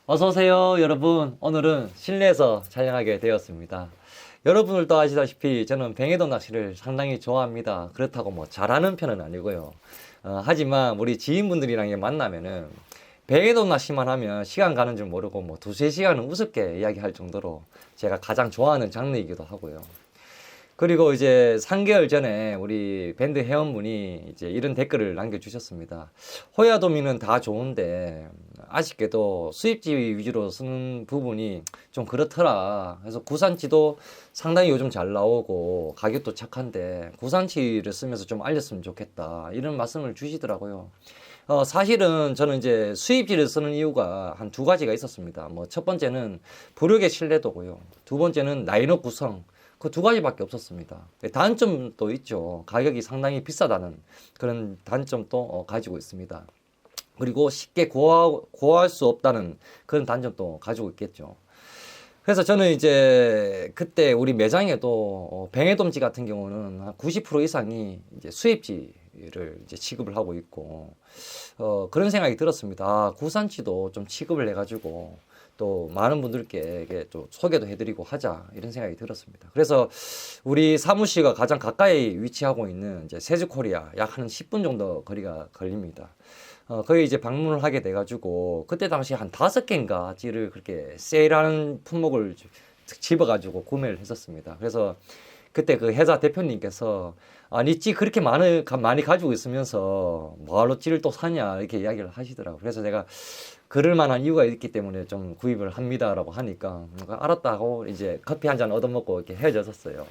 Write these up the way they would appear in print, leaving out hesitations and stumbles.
어서오세요, 여러분. 오늘은 실내에서 촬영하게 되었습니다. 여러분들도 아시다시피 저는 뱅에도 낚시를 상당히 좋아합니다. 그렇다고 뭐 잘하는 편은 아니고요. 하지만 우리 지인분들이랑 만나면은 뱅에도 낚시만 하면 시간 가는 줄 모르고 뭐 두세 시간은 우습게 이야기할 정도로 제가 가장 좋아하는 장르이기도 하고요. 그리고 이제 3개월 전에 우리 밴드 회원분이 이제 이런 댓글을 남겨주셨습니다. 호야도미는 다 좋은데 아쉽게도 수입지 위주로 쓰는 부분이 좀 그렇더라. 그래서 구산치도 상당히 요즘 잘 나오고 가격도 착한데 구산치를 쓰면서 좀 알렸으면 좋겠다. 이런 말씀을 주시더라고요. 사실은 저는 이제 수입지를 쓰는 이유가 한 두 가지가 있었습니다. 뭐 첫 번째는 부력의 신뢰도고요. 두 번째는 라인업 구성. 그 두 가지밖에 없었습니다. 단점도 있죠. 가격이 상당히 비싸다는 그런 단점도 가지고 있습니다. 그리고 쉽게 구할 수 없다는 그런 단점도 가지고 있겠죠. 그래서 저는 이제 그때 우리 매장에도 뱅에돔지 같은 경우는 한 90% 이상이 이제 수입지를 이제 취급을 하고 있고 그런 생각이 들었습니다. 구산지도 좀 취급을 해가지고 또 많은 분들께 이게 또 소개도 해드리고 하자 이런 생각이 들었습니다. 그래서 우리 사무실과 가장 가까이 위치하고 있는 이제 세즈코리아 약 한 10분 정도 거리가 걸립니다. 거기 이제 방문을 하게 돼가지고 그때 당시 한 5개인가 찌를 그렇게 세일하는 품목을 집어가지고 구매를 했었습니다. 그래서 그때 그 회사 대표님께서 아니 찌 그렇게 많이 가지고 있으면서 뭐하러 찌를 또 사냐 이렇게 이야기를 하시더라고요. 그래서 제가 그럴 만한 이유가 있기 때문에 좀 구입을 합니다라고 하니까 알았다 하고 이제 커피 한 잔 얻어먹고 이렇게 헤어졌었어요.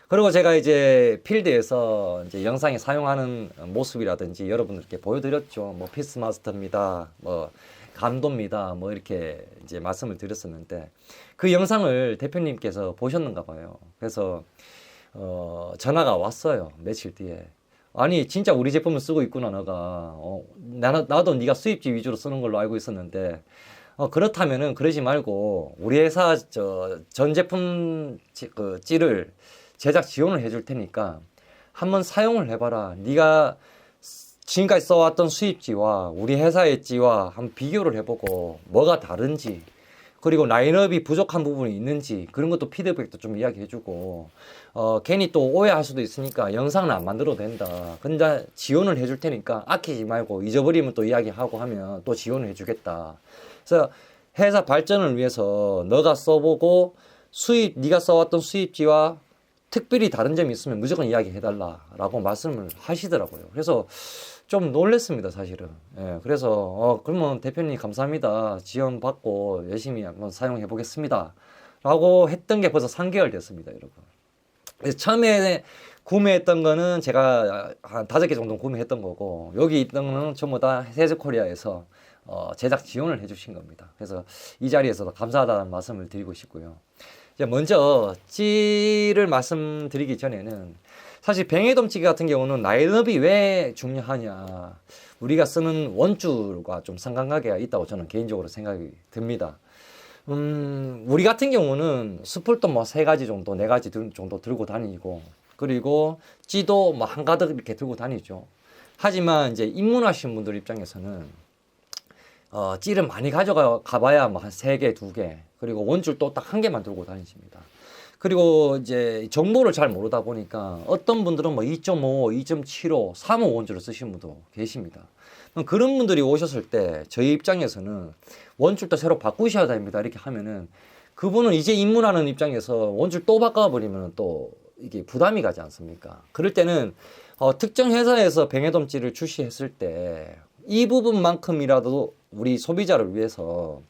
그리고 제가 이제 필드에서 이제 영상에 사용하는 모습이라든지 여러분들께 보여드렸죠. 뭐 피스마스터입니다. 뭐 감도입니다. 뭐 이렇게 이제 말씀을 드렸었는데 그 영상을 대표님께서 보셨는가 봐요. 그래서 전화가 왔어요. 며칠 뒤에. 아니 진짜 우리 제품을 쓰고 있구나 너가. 나도 네가 수입지 위주로 쓰는 걸로 알고 있었는데 그렇다면은 그러지 말고 우리 회사 전 제품 그 찌를 제작 지원을 해줄 테니까 한번 사용을 해봐라. 네가 지금까지 써왔던 수입지와 우리 회사의 찌와 한번 비교를 해보고 뭐가 다른지 그리고 라인업이 부족한 부분이 있는지 그런 것도 피드백도 좀 이야기해주고 괜히 또 오해할 수도 있으니까 영상은 안 만들어도 된다. 근데 지원을 해줄 테니까 아끼지 말고 잊어버리면 또 이야기하고 하면 또 지원을 해주겠다. 그래서 회사 발전을 위해서 너가 써보고 네가 써왔던 수입지와 특별히 다른 점이 있으면 무조건 이야기해달라라고 말씀을 하시더라고요. 그래서 좀 놀랬습니다, 사실은. 예, 그래서, 그러면 대표님 감사합니다. 지원 받고 열심히 한번 사용해 보겠습니다. 라고 했던 게 벌써 3개월 됐습니다, 여러분. 그래서 처음에 구매했던 거는 제가 한 5개 정도 구매했던 거고, 여기 있던 거는 전부 다 세즈코리아에서 제작 지원을 해주신 겁니다. 그래서 이 자리에서도 감사하다는 말씀을 드리고 싶고요. 이제 먼저 찌를 말씀드리기 전에는 사실 뱅에돔찌 같은 경우는 라인업이 왜 중요하냐. 우리가 쓰는 원줄과 좀 상관관계가 있다고 저는 개인적으로 생각이 듭니다. 우리 같은 경우는 스풀도 뭐 3가지 정도, 4가지 정도 들고 다니고, 그리고 찌도 뭐 한가득 이렇게 들고 다니죠. 하지만 이제 입문하신 분들 입장에서는 찌를 많이 가져가봐야 뭐 한 3개, 2개, 그리고 원줄 또 딱 1개만 들고 다니십니다. 그리고 이제 정보를 잘 모르다 보니까 어떤 분들은 뭐 2.5, 2.75, 3호 원줄을 쓰시는 분도 계십니다. 그런 분들이 오셨을 때 저희 입장에서는 원줄도 새로 바꾸셔야 됩니다. 이렇게 하면은 그분은 이제 입문하는 입장에서 원줄 또 바꿔버리면 또 이게 부담이 가지 않습니까? 그럴 때는 특정 회사에서 뱅에돔찌를 출시했을 때 이 부분만큼이라도 우리 소비자를 위해서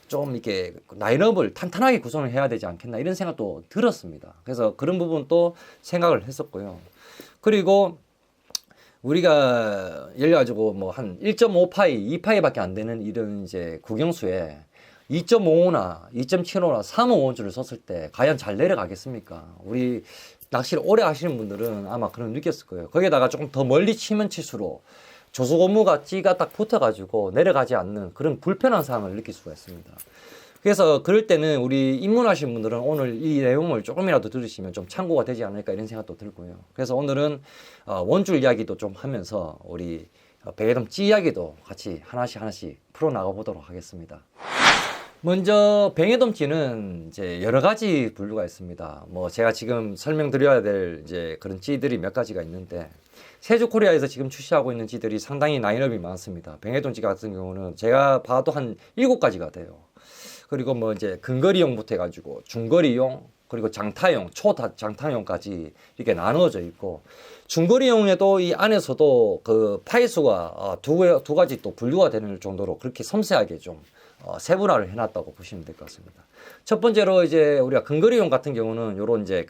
좀 이렇게 라인업을 탄탄하게 구성을 해야 되지 않겠나 이런 생각도 들었습니다. 그래서 그런 부분도 생각을 했었고요. 그리고 우리가 예를 가지고 뭐 한 1.5파이, 2파이밖에 안 되는 이런 이제 국영수에 2.55나 2.75나 3호 원줄을 썼을 때 과연 잘 내려가겠습니까? 우리 낚시를 오래 하시는 분들은 아마 그런 느꼈을 거예요. 거기에다가 조금 더 멀리 치면 칠수록 조수고무가 찌가 딱 붙어가지고 내려가지 않는 그런 불편한 상황을 느낄 수가 있습니다. 그래서 그럴 때는 우리 입문하신 분들은 오늘 이 내용을 조금이라도 들으시면 좀 참고가 되지 않을까 이런 생각도 들고요. 그래서 오늘은 원줄 이야기도 좀 하면서 우리 뱅에돔 찌 이야기도 같이 하나씩 풀어나가 보도록 하겠습니다. 먼저 뱅에돔 찌는 이제 여러 가지 분류가 있습니다. 뭐 제가 지금 설명드려야 될 이제 그런 찌들이 몇 가지가 있는데, 세주코리아에서 지금 출시하고 있는 찌들이 상당히 라인업이 많습니다. 뱅에돔 찌 같은 경우는 제가 봐도 한 7가지가 돼요. 그리고 뭐 이제 근거리용부터 해가지고 중거리용, 그리고 장타용, 초장타용까지 이렇게 나누어져 있고, 중거리용에도 이 안에서도 그 파이수가 두 가지 또 분류가 되는 정도로 그렇게 섬세하게 좀 세분화를 해놨다고 보시면 될 것 같습니다. 첫 번째로 이제 우리가 근거리용 같은 경우는 요런 이제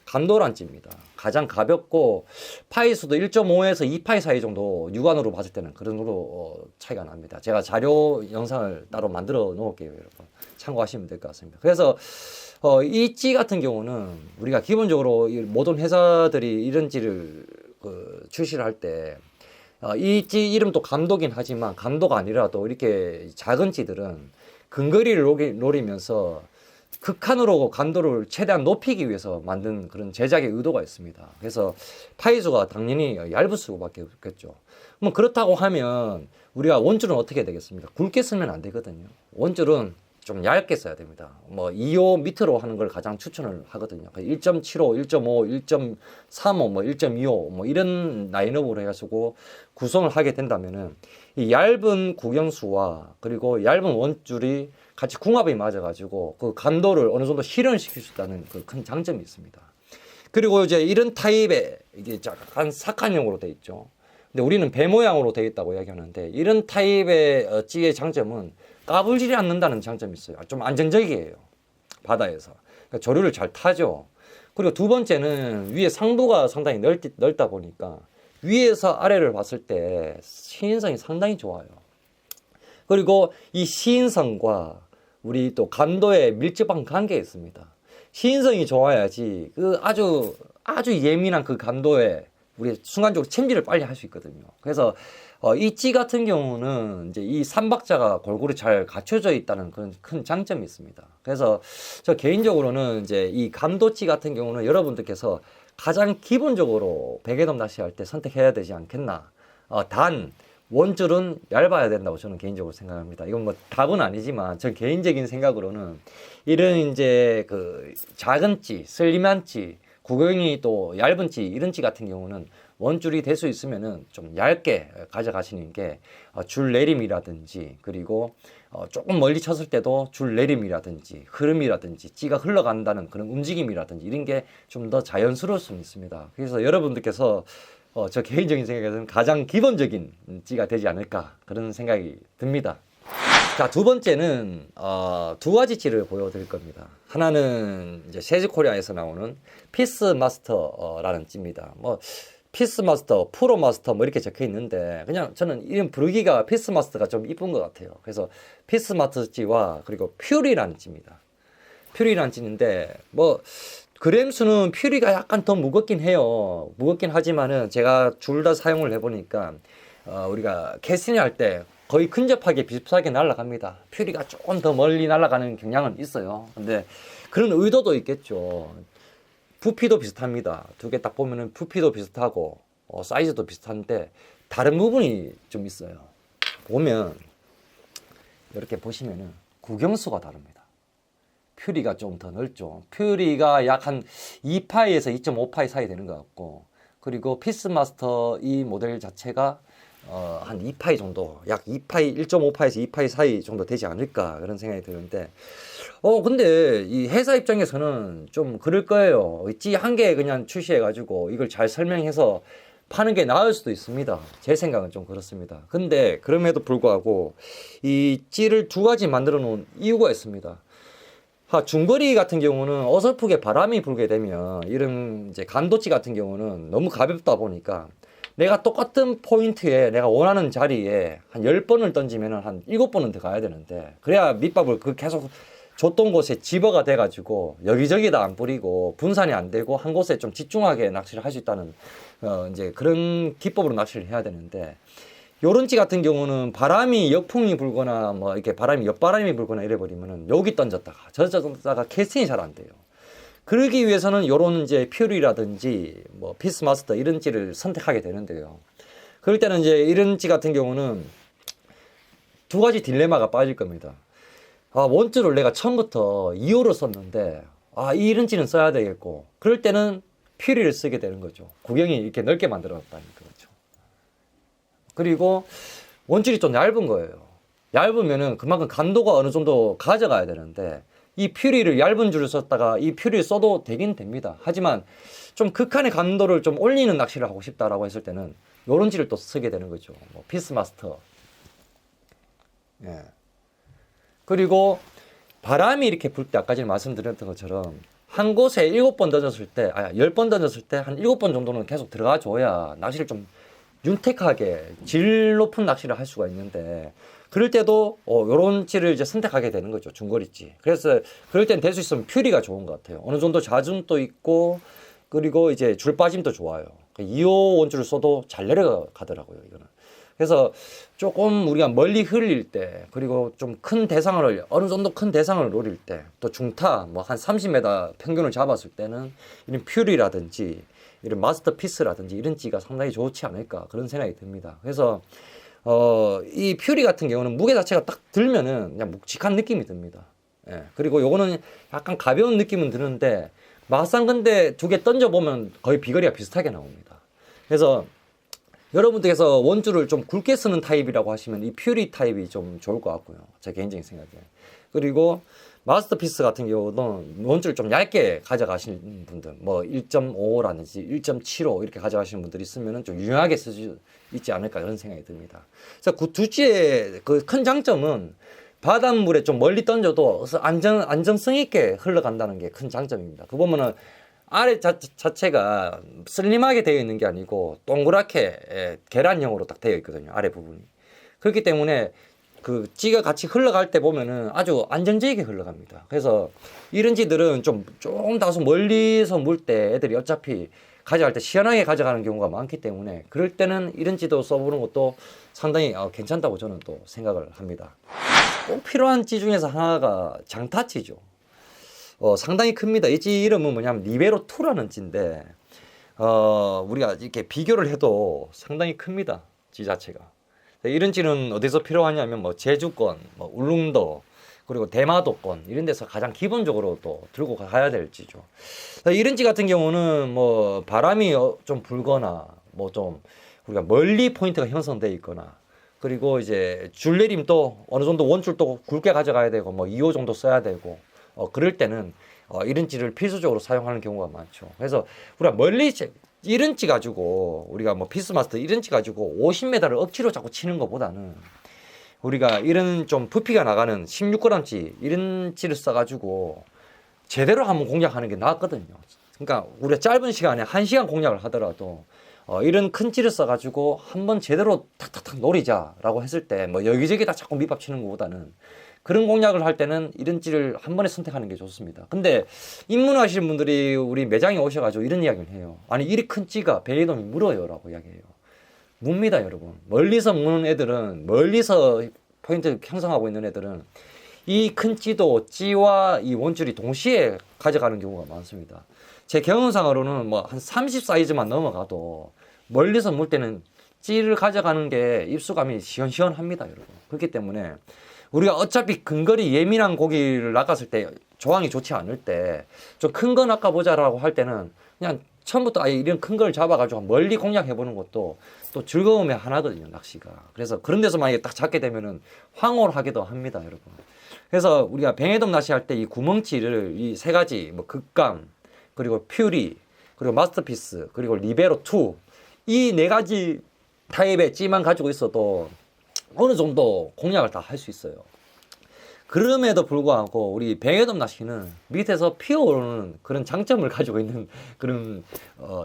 감도란 찌입니다. 가장 가볍고 파이수도 1.5에서 2파이 사이 정도 육안으로 봤을 때는 그런 정도 차이가 납니다. 제가 자료 영상을 따로 만들어 놓을게요, 여러분. 참고하시면 될 것 같습니다. 그래서 이 찌 같은 경우는 우리가 기본적으로 모든 회사들이 이런 찌를 출시를 할 때 이 찌 이름도 감도긴 하지만 감도가 아니라도 이렇게 작은 찌들은 근거리를 노리면서 극한으로 감도를 최대한 높이기 위해서 만든 그런 제작의 의도가 있습니다. 그래서 파이수가 당연히 얇을 수밖에 없겠죠. 뭐 그렇다고 하면 우리가 원줄은 어떻게 되겠습니까? 굵게 쓰면 안 되거든요. 원줄은 좀 얇게 써야 됩니다. 뭐 2호 밑으로 하는 걸 가장 추천을 하거든요. 1.75, 1.5, 1.35, 뭐 1.25, 뭐 이런 라인업으로 해가지고 구성을 하게 된다면은 이 얇은 구경수와 그리고 얇은 원줄이 같이 궁합이 맞아가지고 그 감도를 어느 정도 실현시킬 수 있다는 그 큰 장점이 있습니다. 그리고 이제 이런 타입의 이게 약간 사칸형으로 되어 있죠. 근데 우리는 배 모양으로 되어 있다고 이야기하는데, 이런 타입의 찌의 장점은 까불지 않는다는 장점이 있어요. 좀 안정적이에요, 바다에서. 그러니까 조류를 잘 타죠. 그리고 두 번째는 위에 상부가 상당히 넓다 보니까 위에서 아래를 봤을 때 시인성이 상당히 좋아요. 그리고 이 시인성과 우리 또 감도의 밀접한 관계가 있습니다. 시인성이 좋아야지 그 아주 예민한 그 감도에 우리 순간적으로 챔질을 빨리 할 수 있거든요. 그래서 이 찌 같은 경우는 이제 이 삼박자가 골고루 잘 갖춰져 있다는 그런 큰 장점이 있습니다. 그래서 저 개인적으로는 이제 이 감도찌 같은 경우는 여러분들께서 가장 기본적으로 뱅에돔 낚시할 때 선택해야 되지 않겠나. 단 원줄은 얇아야 된다고 저는 개인적으로 생각합니다. 이건 뭐 답은 아니지만 저 개인적인 생각으로는 이런 이제 그 작은 찌, 슬림한 찌, 구경이 또 얇은 찌, 이런 찌 같은 경우는 원줄이 될 수 있으면은 좀 얇게 가져가시는 게 줄 내림이라든지, 그리고 조금 멀리 쳤을 때도 줄 내림이라든지 흐름이라든지 찌가 흘러간다는 그런 움직임이라든지 이런 게 좀 더 자연스러울 수 있습니다. 그래서 여러분들께서 저 개인적인 생각에서는 가장 기본적인 찌가 되지 않을까, 그런 생각이 듭니다. 자, 두 번째는 두 가지 찌를 보여드릴 겁니다. 하나는 이제 세즈코리아에서 나오는 피스마스터라는 찌입니다. 뭐 피스마스터, 프로마스터 뭐 이렇게 적혀 있는데 그냥 저는 이름 부르기가 피스마스터가 좀 이쁜 것 같아요. 그래서 피스마스터 찌와 그리고 퓨리라는 찌입니다. 퓨리라는 찌인데 뭐 그램수는 퓨리가 약간 더 무겁긴 해요. 무겁긴 하지만은 제가 둘 다 사용을 해보니까 우리가 캐스팅 할 때 거의 근접하게 비슷하게 날아갑니다. 퓨리가 조금 더 멀리 날아가는 경향은 있어요. 근데 그런 의도도 있겠죠. 부피도 비슷합니다. 두 개 딱 보면은 부피도 비슷하고 사이즈도 비슷한데 다른 부분이 좀 있어요. 보면 이렇게 보시면은 구경수가 다릅니다. 퓨리가 좀 더 넓죠. 퓨리가 약 한 2파이에서 2.5파이 사이 되는 것 같고, 그리고 피스마스터 이 모델 자체가 한 2파이 정도, 약 2파이, 1.5파이에서 2파이 사이 정도 되지 않을까, 그런 생각이 드는데, 근데 이 회사 입장에서는 좀 그럴 거예요. 찌 한 개 그냥 출시해가지고 이걸 잘 설명해서 파는 게 나을 수도 있습니다. 제 생각은 좀 그렇습니다. 근데 그럼에도 불구하고 이 찌를 두 가지 만들어 놓은 이유가 있습니다. 중거리 같은 경우는 어설프게 바람이 불게 되면 이런 이제 감도찌 같은 경우는 너무 가볍다 보니까 내가 똑같은 포인트에 내가 원하는 자리에 한 10번을 던지면 한 7번은 더 가야 되는데, 그래야 밑밥을 계속 줬던 곳에 집어가 돼가지고 여기저기다 안 뿌리고 분산이 안 되고 한 곳에 좀 집중하게 낚시를 할 수 있다는 이제 그런 기법으로 낚시를 해야 되는데, 요런 찌 같은 경우는 바람이 역풍이 불거나 뭐 이렇게 옆바람이 불거나 이래 버리면은 여기 던졌다가 저 던졌다가 캐스팅이 잘 안 돼요. 그러기 위해서는 요런 이제 퓨리라든지 뭐 피스마스터 이런 찌를 선택하게 되는데요. 그럴 때는 이제 이런 찌 같은 경우는 두 가지 딜레마가 빠질 겁니다. 아, 원줄을 내가 처음부터 2호로 썼는데, 아, 이런 찌는 써야 되겠고, 그럴 때는 퓨리를 쓰게 되는 거죠. 구경이 이렇게 넓게 만들어놨다니까. 그렇죠. 그리고 원줄이 좀 얇은 거예요. 얇으면은 그만큼 간도가 어느 정도 가져가야 되는데, 이 퓨리를 얇은 줄을 썼다가 이 퓨리를 써도 되긴 됩니다. 하지만 좀 극한의 간도를 좀 올리는 낚시를 하고 싶다라고 했을 때는 요런 질을 또 쓰게 되는 거죠. 뭐 피스마스터. 예. 그리고 바람이 이렇게 불 때 아까 전에 말씀드렸던 것처럼 한 곳에 7번 던졌을 때, 10번 던졌을 때 한 7번 정도는 계속 들어가 줘야 낚시를 좀 윤택하게 질 높은 낚시를 할 수가 있는데, 그럴 때도 요런 찌를 이제 선택하게 되는 거죠. 중거리찌. 그래서 그럴 땐 될 수 있으면 퓨리가 좋은 것 같아요. 어느 정도 자중도 있고, 그리고 이제 줄 빠짐도 좋아요. 2호 원줄을 써도 잘 내려가더라고요, 이거는. 그래서 조금 우리가 멀리 흘릴 때, 그리고 좀 큰 대상을, 어느 정도 큰 대상을 노릴 때, 또 중타, 뭐 한 30m 평균을 잡았을 때는 이런 퓨리라든지, 이런 마스터피스라든지 이런 찌가 상당히 좋지 않을까, 그런 생각이 듭니다. 그래서 이 퓨리 같은 경우는 무게 자체가 딱 들면은 그냥 묵직한 느낌이 듭니다. 예. 그리고 요거는 약간 가벼운 느낌은 드는데, 막상 근데 두 개 던져보면 거의 비거리가 비슷하게 나옵니다. 그래서 여러분들께서 원줄을 좀 굵게 쓰는 타입이라고 하시면 이 퓨리 타입이 좀 좋을 것 같고요. 제 개인적인 생각에. 그리고 마스터피스 같은 경우는 원줄을 좀 얇게 가져가시는 분들, 뭐 1.5라든지 1.75 이렇게 가져가시는 분들이 있으면 좀 유용하게 쓸 수 있지 않을까, 이런 생각이 듭니다. 그래서 그 두찌의 그 큰 장점은 바닷물에 좀 멀리 던져도 안정성 있게 흘러간다는 게 큰 장점입니다. 그 보면은 아래 자체가 슬림하게 되어 있는 게 아니고 동그랗게 계란형으로 딱 되어 있거든요. 아래 부분이. 그렇기 때문에 그 찌가 같이 흘러갈 때 보면은 아주 안정적이게 흘러갑니다. 그래서 이런 찌들은 조금 다소 멀리서 물 때 애들이 어차피 가져갈 때 시원하게 가져가는 경우가 많기 때문에, 그럴 때는 이런 찌도 써보는 것도 상당히 괜찮다고 저는 또 생각을 합니다. 꼭 필요한 찌 중에서 하나가 장타찌죠. 상당히 큽니다. 이 찌 이름은 뭐냐면 리베로2라는 찌인데, 우리가 이렇게 비교를 해도 상당히 큽니다. 찌 자체가. 이런 찌는 어디서 필요하냐면 뭐 제주권, 뭐 울릉도, 그리고 대마도권 이런 데서 가장 기본적으로 또 들고 가야 될 찌죠. 이런 찌 같은 경우는 뭐 바람이 좀 불거나, 뭐 좀 우리가 멀리 포인트가 형성돼 있거나, 그리고 이제 줄내림도 어느 정도 원줄도 굵게 가져가야 되고, 뭐 2호 정도 써야 되고, 그럴 때는 이런 찌를 필수적으로 사용하는 경우가 많죠. 그래서 우리가 멀리 이런 찌 가지고 우리가 뭐 피스마스터 이런 찌 가지고 50m를 억지로 자꾸 치는 것보다는 우리가 이런 좀 부피가 나가는 16g 찌 이런 찌를 써가지고 제대로 한번 공략하는 게 낫거든요. 그러니까 우리가 짧은 시간에 1시간 공략을 하더라도 이런 큰 찌를 써가지고 한번 제대로 탁탁탁 노리자라고 했을 때 뭐 여기저기다 자꾸 밑밥 치는 것보다는 그런 공략을 할 때는 이런 찌를 한 번에 선택하는 게 좋습니다. 근데 입문하시는 분들이 우리 매장에 오셔가지고 이런 이야기를 해요. 아니, 이리 큰 찌가 뱅에돔이 물어요 라고 이야기해요. 묵니다, 여러분. 멀리서 무는 애들은, 멀리서 포인트 형성하고 있는 애들은 이 큰 찌도 찌와 이 원줄이 동시에 가져가는 경우가 많습니다. 제 경험상으로는 뭐 한 30 사이즈만 넘어가도 멀리서 물 때는 찌를 가져가는 게 입수감이 시원시원합니다, 여러분. 그렇기 때문에 우리가 어차피 근거리 예민한 고기를 낚았을 때 조항이 좋지 않을 때 좀 큰 거 낚아보자라고 할 때는 그냥 처음부터 아예 이런 큰 걸 잡아가지고 멀리 공략해보는 것도 또 즐거움의 하나거든요, 낚시가. 그래서 그런 데서 만약에 딱 잡게 되면은 황홀 하기도 합니다, 여러분. 그래서 우리가 뱅에돔 낚시할 때 이 구멍치를 이 세 가지, 뭐 극감, 그리고 퓨리, 그리고 마스터피스, 그리고 리베로2, 이 네 가지 타입의 찌만 가지고 있어도 어느 정도 공략을 다 할 수 있어요. 그럼에도 불구하고 우리 뱅에돔 낚시는 밑에서 피어오르는 그런 장점을 가지고 있는 그런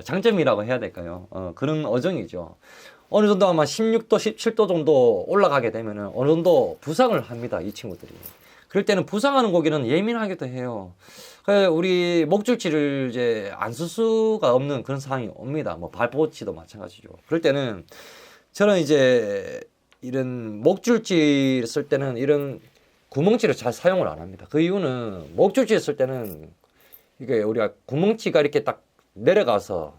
장점이라고 해야 될까요? 그런 어종이죠. 어느 정도 아마 16도, 17도 정도 올라가게 되면은 어느 정도 부상을 합니다, 이 친구들이. 그럴 때는 부상하는 고기는 예민하기도 해요. 우리 목줄치를 이제 안 쓸 수가 없는 그런 상황이 옵니다. 뭐 발포치도 마찬가지죠. 그럴 때는 저는 이제 이런 목줄치 쓸 때는 이런 구멍치를 잘 사용을 안 합니다. 그 이유는 목줄치 쓸 때는 이게 우리가 구멍치가 이렇게 딱 내려가서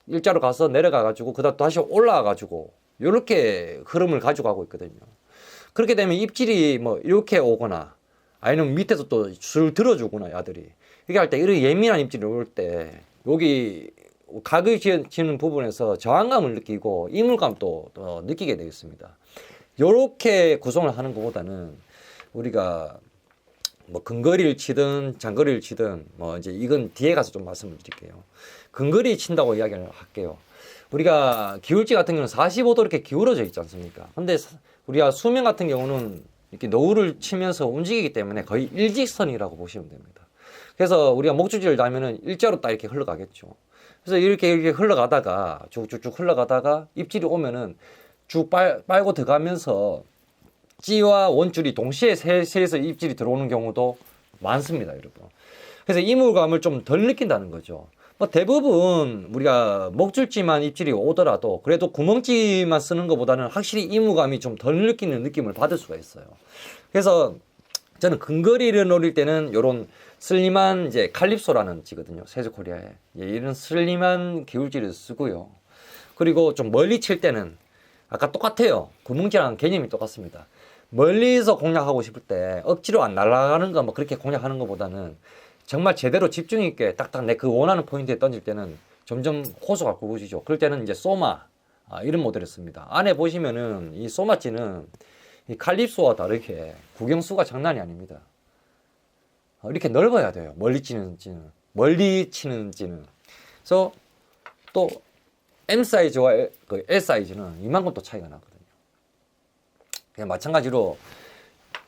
일자로 가서 내려가 가지고 그다음 다시 올라와 가지고 요렇게 흐름을 가져가고 있거든요. 그렇게 되면 입질이 뭐 이렇게 오거나 아니면 밑에서 또 줄 들어주거나 야들이 이렇게 할 때 이런 예민한 입질이 올 때 여기 각을 지는 부분에서 저항감을 느끼고 이물감도 느끼게 되겠습니다. 요렇게 구성을 하는 것보다는 우리가 뭐 근거리를 치든 장거리를 치든 뭐 이제 이건 뒤에 가서 좀 말씀을 드릴게요. 근거리 친다고 이야기를 할게요. 우리가 기울지 같은 경우는 45도 이렇게 기울어져 있지 않습니까? 근데 우리가 수면 같은 경우는 이렇게 노을을 치면서 움직이기 때문에 거의 일직선이라고 보시면 됩니다. 그래서 우리가 목줄지를 달면은 일자로 딱 이렇게 흘러가겠죠. 그래서 이렇게 흘러가다가 쭉쭉쭉 흘러가다가 입질이 오면은 쭉 빨고 들어가면서 찌와 원줄이 동시에 세에서 입질이 들어오는 경우도 많습니다, 여러분. 그래서 이물감을 좀 덜 느낀다는 거죠. 뭐 대부분 우리가 목줄지만 입질이 오더라도 그래도 구멍지만 쓰는 것보다는 확실히 이물감이 좀 덜 느끼는 느낌을 받을 수가 있어요. 그래서 저는 근거리를 노릴 때는 이런 슬림한 이제 칼립소라는 찌거든요, 세즈코리아에. 예, 이런 슬림한 기울지를 쓰고요. 그리고 좀 멀리 칠 때는 아까 똑같아요. 구멍지랑 개념이 똑같습니다. 멀리서 공략하고 싶을 때 억지로 안 날아가는 거 뭐 그렇게 공략하는 것보다는 정말 제대로 집중 있게 딱딱 내 그 원하는 포인트에 던질 때는 점점 호수가 굵어지죠. 그럴 때는 이제 소마 이런 모델을 씁니다. 안에 보시면은 이 소마찌는 이 칼립소와 다르게 구경수가 장난이 아닙니다. 이렇게 넓어야 돼요. 멀리 치는 찌는. 멀리 치는 찌는. 그래서 또 M 사이즈와 L 사이즈는 이만큼 또 차이가 나거든요. 그냥 마찬가지로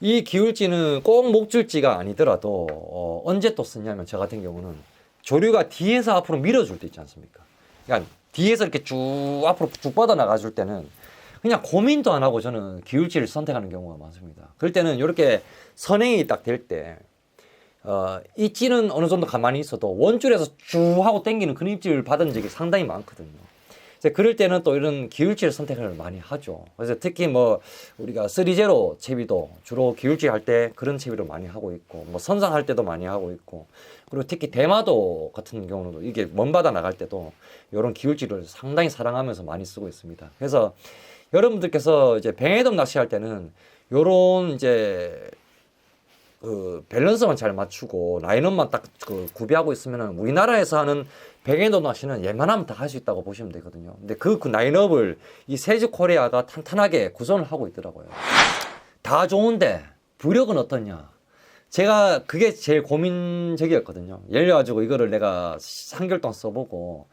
이 기울지는 꼭 목줄지가 아니더라도 언제 또 쓰냐면 저 같은 경우는 조류가 뒤에서 앞으로 밀어줄 때 있지 않습니까? 그러니까 뒤에서 이렇게 쭉 앞으로 쭉 뻗어 나가줄 때는 그냥 고민도 안 하고 저는 기울지를 선택하는 경우가 많습니다. 그럴 때는 이렇게 선행이 딱 될 때 이 찌는 어느 정도 가만히 있어도 원줄에서 쭉 하고 당기는 그런 입질을 받은 적이 상당히 많거든요. 그럴 때는 또 이런 기울지를 선택을 많이 하죠. 그래서 특히 뭐 우리가 3제로 채비도 주로 기울지 할 때 그런 채비를 많이 하고 있고, 뭐 선상할 때도 많이 하고 있고, 그리고 특히 대마도 같은 경우도 이게 먼 바다 나갈 때도 이런 기울지를 상당히 사랑하면서 많이 쓰고 있습니다. 그래서 여러분들께서 이제 뱅에돔 낚시할 때는 요런 이제 그 밸런스만 잘 맞추고 라인업만 딱 그 구비하고 있으면은 우리나라에서 하는 뱅에돔 낚시는 웬만하면 다 할 수 있다고 보시면 되거든요. 근데 그 라인업을 이 세즈코리아가 탄탄하게 구성을 하고 있더라고요. 다 좋은데 부력은 어떠냐? 제가 그게 제일 고민적이었거든요. 예를 들어가지고 이거를 내가 3개월 동안 써보고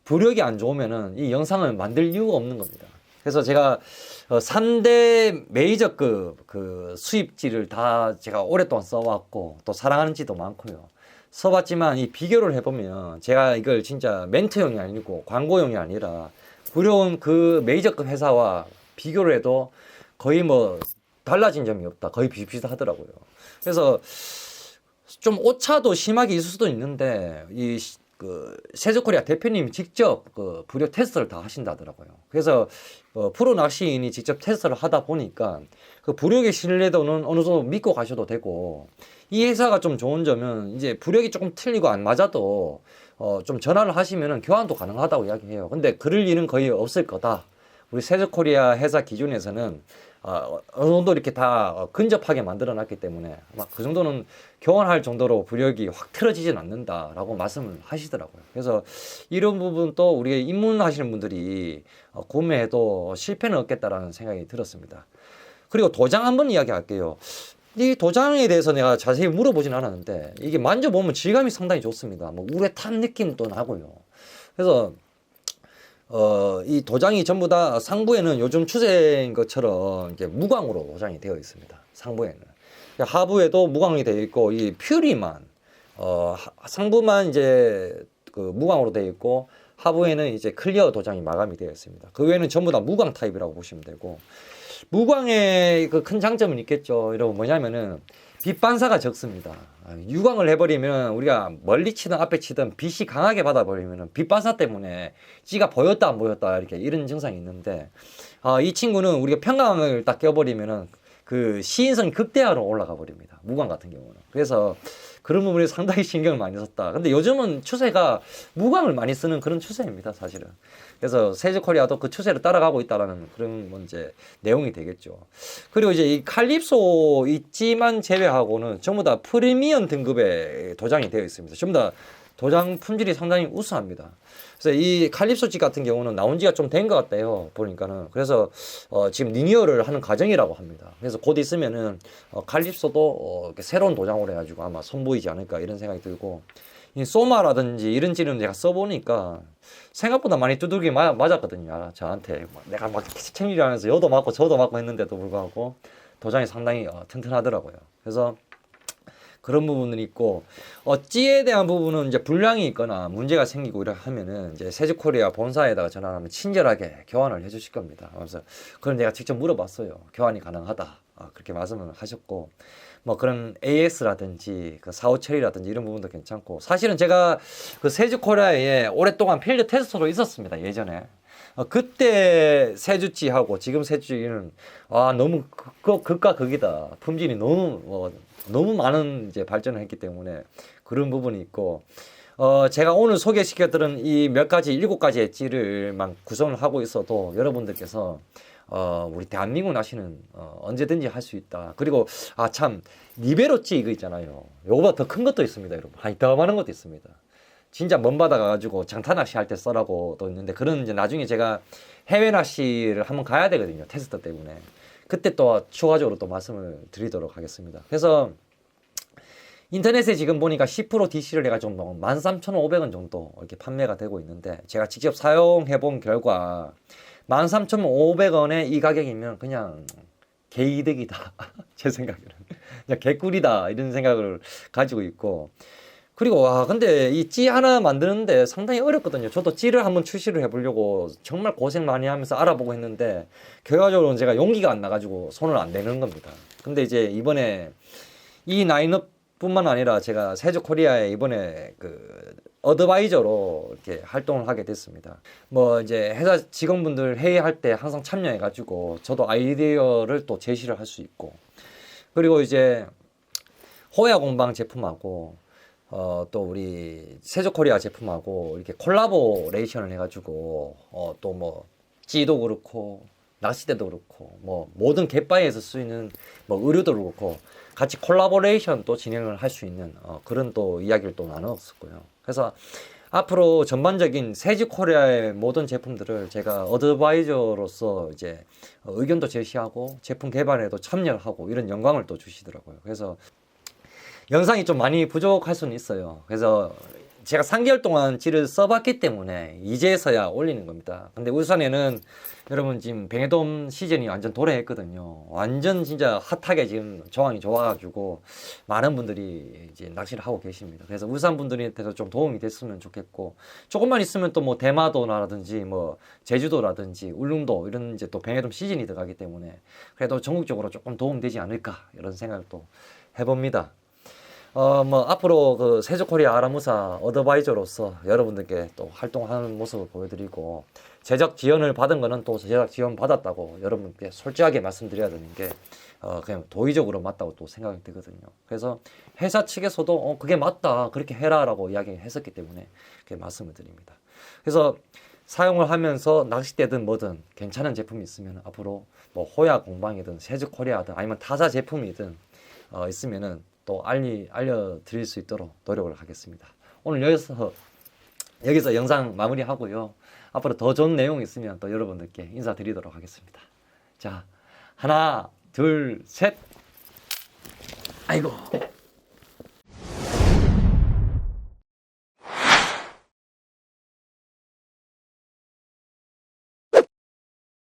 부력이 안 좋으면은 이 영상을 만들 이유가 없는 겁니다. 그래서 제가 3대 메이저급 그 수입지를 다 제가 오랫동안 써왔고 또 사랑하는 지도 많고요. 써봤지만 이 비교를 해보면 제가 이걸 진짜 멘트용이 아니고 광고용이 아니라 부려운 그 메이저급 회사와 비교를 해도 거의 뭐 달라진 점이 없다. 거의 비슷비슷하더라고요. 그래서 좀 오차도 심하게 있을 수도 있는데 이 그 세즈코리아 대표님이 직접 그 부력 테스트를 다 하신다더라고요. 그래서 프로 낚시인이 직접 테스트를 하다 보니까 그 부력의 신뢰도는 어느 정도 믿고 가셔도 되고, 이 회사가 좀 좋은 점은 이제 부력이 조금 틀리고 안 맞아도 좀 전화를 하시면은 교환도 가능하다고 이야기해요. 근데 그럴 일은 거의 없을 거다. 우리 세즈코리아 회사 기준에서는 어느 정도 이렇게 다 근접하게 만들어 놨기 때문에 막 그 정도는 교환할 정도로 부력이 확 틀어지진 않는다라고 말씀을 하시더라고요. 그래서 이런 부분 또 우리가 입문하시는 분들이 구매해도 실패는 없겠다라는 생각이 들었습니다. 그리고 도장 한번 이야기할게요. 이 도장에 대해서 내가 자세히 물어보진 않았는데 이게 만져보면 질감이 상당히 좋습니다. 뭐 우레탄 느낌도 나고요. 그래서 이 도장이 전부 다 상부에는 요즘 추세인 것처럼 이제 무광으로 도장이 되어 있습니다. 상부에는. 하부에도 무광이 되어 있고, 이 퓨리만, 상부만 이제 그 무광으로 되어 있고, 하부에는 이제 클리어 도장이 마감이 되어 있습니다. 그 외에는 전부 다 무광 타입이라고 보시면 되고, 무광의 그 큰 장점은 있겠죠. 여러분 뭐냐면은 빛 반사가 적습니다. 유광을 해버리면 우리가 멀리 치든 앞에 치든 빛이 강하게 받아버리면 빛 반사 때문에 찌가 보였다 안 보였다 이렇게 이런 증상이 있는데 이 친구는 우리가 평광을 딱 껴버리면은 그 시인성이 극대화로 올라가 버립니다. 무광 같은 경우는. 그래서 그런 부분에 상당히 신경을 많이 썼다. 근데 요즘은 추세가 무광을 많이 쓰는 그런 추세입니다, 사실은. 그래서 세즈코리아도 그 추세를 따라가고 있다라는 그런 이제 내용이 되겠죠. 그리고 이제 이 칼립소 있지만 제외하고는 전부 다 프리미엄 등급의 도장이 되어 있습니다. 전부 다 도장 품질이 상당히 우수합니다. 그래서 이 칼립소집 같은 경우는 나온 지가 좀 된 것 같아요. 보니까는. 그래서 지금 리니어를 하는 과정이라고 합니다. 그래서 곧 있으면은 칼립소도 이렇게 새로운 도장으로 해가지고 아마 선보이지 않을까 이런 생각이 들고, 이 소마라든지 이런 찌는 제가 써보니까 생각보다 많이 두들기 맞았거든요. 저한테 내가 막 챙기려 하면서 여도 맞고 저도 맞고 했는데도 불구하고 도장이 상당히 튼튼하더라고요. 그래서 그런 부분들이 있고, 찌에 대한 부분은 이제 불량이 있거나 문제가 생기고 이렇게 하면은 이제 세즈코리아 본사에다가 전화를 하면 친절하게 교환을 해주실 겁니다. 그래서 그걸 내가 직접 물어봤어요. 교환이 가능하다. 그렇게 말씀을 하셨고, 뭐 그런 AS라든지 그 사후처리라든지 이런 부분도 괜찮고, 사실은 제가 그 세즈코리아에 오랫동안 필드 테스터로 있었습니다. 예전에. 그때 세주찌하고 지금 세주찌는 너무 극과 극이다. 품질이 너무 많은 이제 발전을 했기 때문에 그런 부분이 있고, 제가 오늘 소개시켜드린 이 몇 가지 7가지의 찌를만 구성을 하고 있어도 여러분들께서 우리 대한민국 낚시는 언제든지 할 수 있다. 그리고 참 리베로 찌 이거 있잖아요. 요거보다 더 큰 것도 있습니다, 여러분. 더 많은 것도 있습니다. 진짜 먼 바다 가가지고 장타 낚시 할 때 써라고 또 있는데, 그런 이제 나중에 제가 해외 낚시를 한번 가야 되거든요, 테스트 때문에. 그때 또 추가적으로 또 말씀을 드리도록 하겠습니다. 그래서 인터넷에 지금 보니까 10% DC를 해가지고 13,500원 정도 이렇게 판매가 되고 있는데, 제가 직접 사용해 본 결과 13,500원에 이 가격이면 그냥 개이득이다. 제 생각에는 그냥 개꿀이다 이런 생각을 가지고 있고, 그리고 근데 이 찌 하나 만드는데 상당히 어렵거든요. 저도 찌를 한번 출시를 해보려고 정말 고생 많이 하면서 알아보고 했는데, 결과적으로는 제가 용기가 안 나가지고 손을 안 대는 겁니다. 근데 이제 이번에 이 라인업뿐만 아니라 제가 세주코리아에 이번에 그 어드바이저로 이렇게 활동을 하게 됐습니다. 뭐 이제 회사 직원분들 회의할 때 항상 참여해가지고 저도 아이디어를 또 제시를 할 수 있고, 그리고 이제 호야 공방 제품하고 또 우리 세조코리아 제품하고 이렇게 콜라보레이션을 해가지고 또 뭐 찌도 그렇고 낚싯대도 그렇고 뭐 모든 갯바위에서 쓰이는 뭐 의류도 그렇고 같이 콜라보레이션 또 진행을 할 수 있는 그런 또 이야기를 또 나눴었고요. 그래서 앞으로 전반적인 세지코리아의 모든 제품들을 제가 어드바이저로서 이제 의견도 제시하고 제품 개발에도 참여하고 이런 영광을 또 주시더라고요. 그래서 영상이 좀 많이 부족할 수는 있어요. 그래서 제가 3개월 동안 찌를 써봤기 때문에 이제서야 올리는 겁니다. 근데 울산에는 여러분 지금 뱅에돔 시즌이 완전 도래했거든요. 완전 진짜 핫하게 지금 조항이 좋아가지고 많은 분들이 이제 낚시를 하고 계십니다. 그래서 울산 분들한테도 좀 도움이 됐으면 좋겠고, 조금만 있으면 또 뭐 대마도라든지 뭐 제주도라든지 울릉도 이런 이제 또 뱅에돔 시즌이 들어가기 때문에 그래도 전국적으로 조금 도움되지 않을까 이런 생각을 또 해봅니다. 뭐 앞으로 그 세조코리아 아라무사 어드바이저로서 여러분들께 또 활동하는 모습을 보여드리고, 제작 지원을 받은 거는 또 제작 지원 받았다고 여러분께 솔직하게 말씀드려야 되는 게 그냥 도의적으로 맞다고 또 생각이 되거든요. 그래서 회사 측에서도 그게 맞다, 그렇게 해라라고 이야기했었기 때문에 그렇게 말씀을 드립니다. 그래서 사용을 하면서 낚싯대든 뭐든 괜찮은 제품이 있으면 앞으로 뭐 호야 공방이든 세조코리아든 아니면 타사 제품이든 있으면은 또 알려드릴 수 있도록 노력을 하겠습니다. 오늘 여기서 영상 마무리하고요. 앞으로 더 좋은 내용이 있으면 또 여러분들께 인사드리도록 하겠습니다. 자, 하나, 둘, 셋. 아이고.